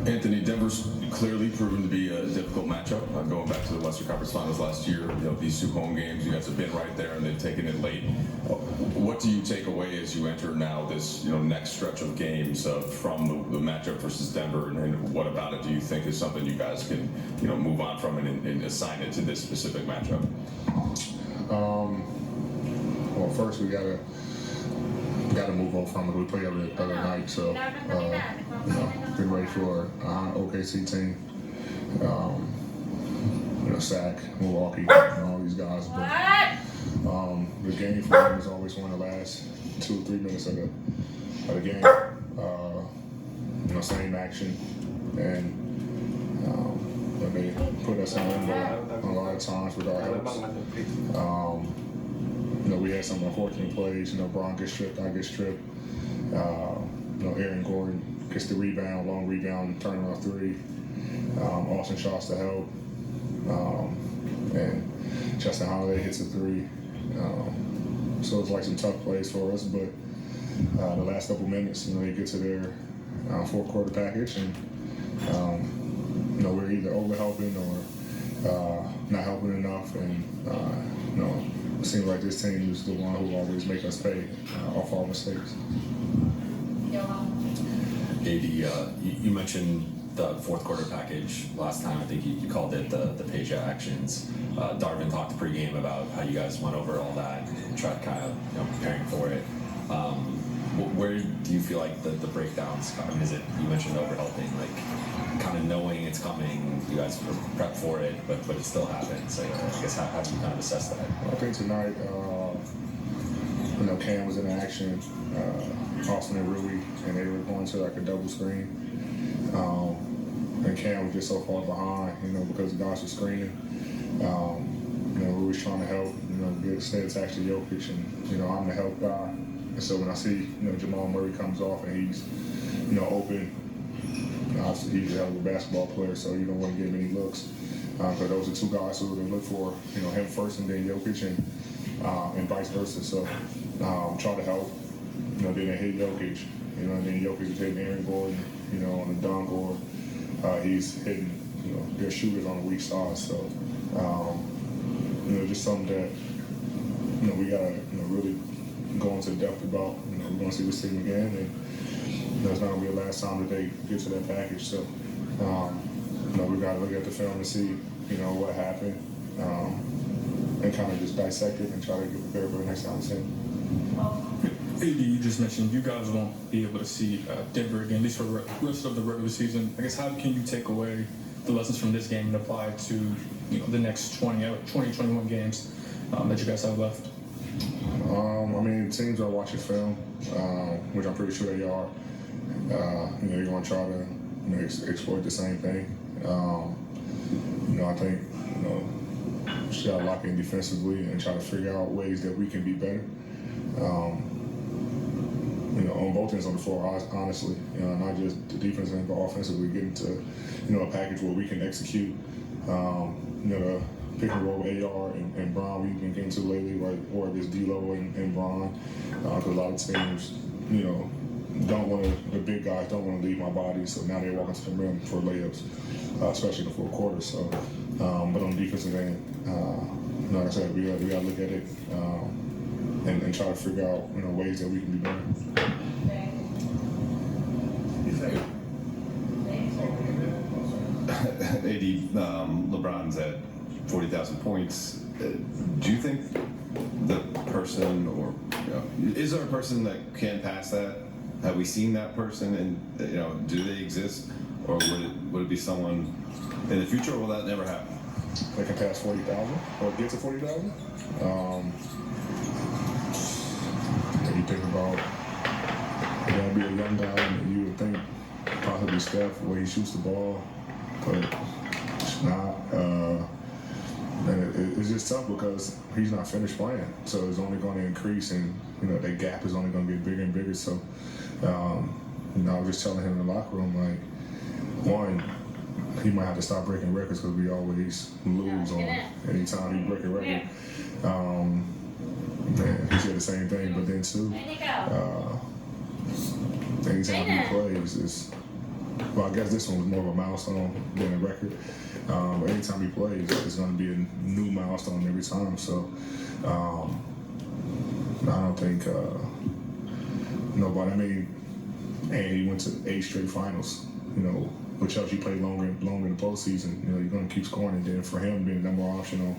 Anthony, Denver's clearly proven to be a difficult matchup. Going back to the Western Conference Finals last year, these 2 home games, you guys have been right there and they've taken it late. What do you take away as you enter now this next stretch of games from the matchup versus Denver, and what about it do you think is something you guys can move on from and assign it to this specific matchup? Well, first we gotta move on from it. We played every other night, so getting ready for an OKC team. Sac, Milwaukee, all these guys. But the game for them is always one of the last 2 or 3 minutes of the game. Same action, and they put us in limbo a lot of times with our helps. We had some unfortunate plays. Braun gets stripped, I get stripped. Aaron Gordon gets the rebound, long rebound, turning off 3. Austin shots to help. And Justin Holiday hits a 3. So it's like some tough plays for us, but the last couple minutes, they get to their 4th quarter package, and we're either over helping or not helping enough, and it seems like this team is the one who always make us pay off our mistakes. AD, you mentioned the 4th quarter package last time. I think you called it the Peja actions. Darvin talked pregame about how you guys went over all that and tried kind of preparing for it. Where do you feel like the breakdowns come? Is it, you mentioned overhelping, like kind of knowing it's coming, you guys were prepped for it, but it still happened. So I guess how do you kind of assess that? I think tonight, Cam was in action, Austin and Rui, and they were going to like a double screen. And Cam was just so far behind, because the guys were screening. Rui was trying to help, stay attached to Jokic, and I'm the help guy. And so when I see, Jamal Murray comes off and he's, open, obviously he's a hell of a basketball player, so you don't want to give him any looks. But those are 2 guys who they look for, him first and then Jokic, and vice versa. So try to help, then they hit Jokic, and then Jokic is hitting Aaron Gordon, on the dunk, or he's hitting, their shooters on the weak side. So, just something that, we gotta, really go into depth about. We're gonna see this team again, and it's not gonna be the last time that they get to that package. So, we gotta look at the film and see, what happened, and kind of just dissect it and try to get prepared for the next time. AD, you just mentioned you guys won't be able to see Denver again, at least for the rest of the regular season. I guess how can you take away the lessons from this game and apply it to the next 21 games that you guys have left? Teams are watching film, which I'm pretty sure they are. They're going to try to exploit the same thing. I think just got to lock in defensively and try to figure out ways that we can be better. On both ends on the floor, honestly, not just the defense end, but offensively, getting to, a package where we can execute, the pick and roll with AR and Braun we've been getting to lately, right? Or this D'Lo and Braun, because a lot of teams, the big guys don't want to leave my body, so now they're walking to the rim for layups, especially in the 4th quarter. So, but on the defensive end, like I said, we got to look at it and try to figure out, ways that we can be better. AD, LeBron's at 40,000 points. Do you think the person, or is there a person that can pass that? Have we seen that person, and do they exist, or would it be someone in the future, or will that never happen? They can pass 40,000 or get to 40,000. If you think about, you gotta be a young guy, and you would think possibly Steph, where he shoots the ball, but it's not. And it's just tough because he's not finished playing, so it's only going to increase, and that gap is only going to get bigger and bigger. So, I was just telling him in the locker room, like, one, he might have to stop breaking records because we always lose on anytime he break a record. He said the same thing, but then 2, anytime he plays, well, I guess this one was more of a milestone than a record. But anytime he plays, it's going to be a new milestone every time. So I don't think nobody. I mean, and he went to 8 straight finals. You know, with Chelsea played longer in the postseason. You know, you're going to keep scoring, and then for him being the number one option on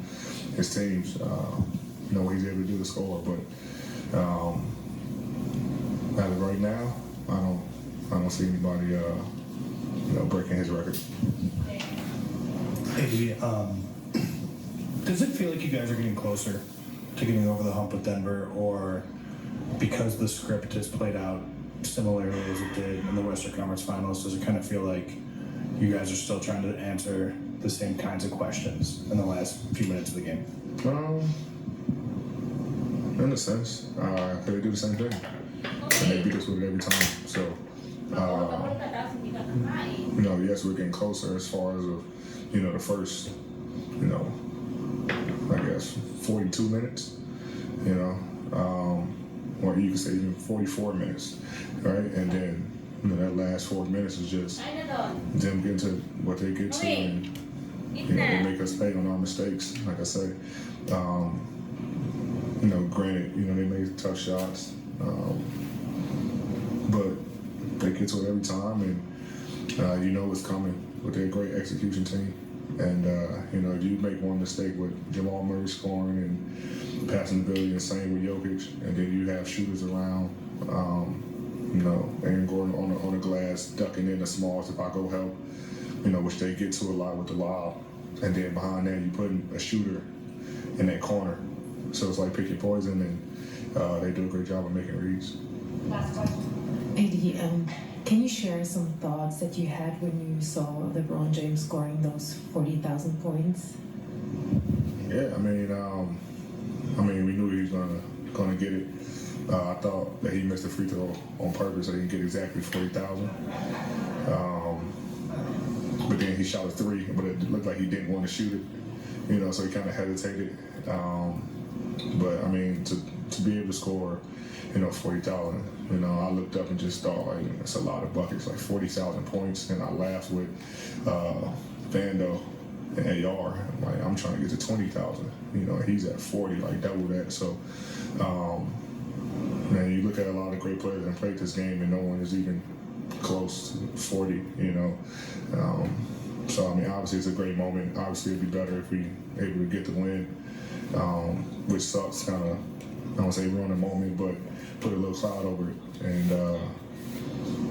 his teams, you know what he's able to do to score. But as of right now, I don't see anybody you know, breaking his record. Maybe, does it feel like you guys are getting closer to getting over the hump with Denver, or because the script has played out similarly as it did in the Western Conference Finals, does it kind of feel like you guys are still trying to answer the same kinds of questions in the last few minutes of the game? In a sense, they do the same thing, and they beat us with it every time. So, you know, yes, we're getting closer as far as you know, the first, you know, I guess 42 minutes, you know, or you could say even 44 minutes, right? And then, you know, that last 4 minutes is just them getting to what they get to, and you know, they make us pay on our mistakes. Like I say, you know, granted, you know, they made tough shots, but they get to it every time, and you know it's coming with their great execution team. And you know, you make one mistake with Jamal Murray scoring and passing ability, and same with Jokic, and then you have shooters around, you know, Aaron Gordon on the glass, ducking in the smalls if I go help, you know, which they get to a lot with the lob. And then behind that, you put a shooter in that corner. So it's like pick your poison, and they do a great job of making reads. Last question. AD, can you share some thoughts that you had when you saw LeBron James scoring those 40,000 points? Yeah, I mean, we knew he was gonna get it. I thought that he missed the free throw on purpose so he could get exactly 40,000. But then he shot a 3, but it looked like he didn't want to shoot it, you know, so he kind of hesitated. But I mean, to be able to score, you know, 40,000, you know, I looked up and just thought, like, it's a lot of buckets, like 40,000 points. And I laughed with Vando and AR. Like, I'm trying to get to 20,000. You know, he's at 40, like double that. So, man, you look at a lot of great players that played this game, and no one is even close to 40. You know, so I mean, obviously it's a great moment. Obviously, it'd be better if we able to get the win, which sucks, kind of. I don't say ruin the moment, but put a little cloud over it. And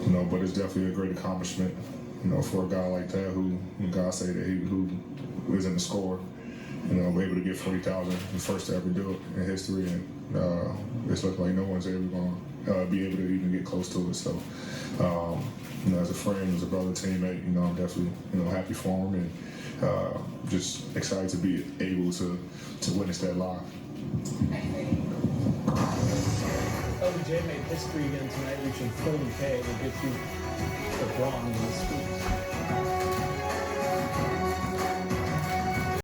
you know, but it's definitely a great accomplishment, you know, for a guy like that who God say that who isn't a scorer, you know, able to get 40,000, the first to ever do it in history, and it's looking like no one's ever going to be able to even get close to it. So, you know, as a friend, as a brother, teammate, you know, I'm definitely, you know, happy for him, and just excited to be able to witness that live. OBJ made history again tonight, reaching 40K to get you the bronze in the sweeps.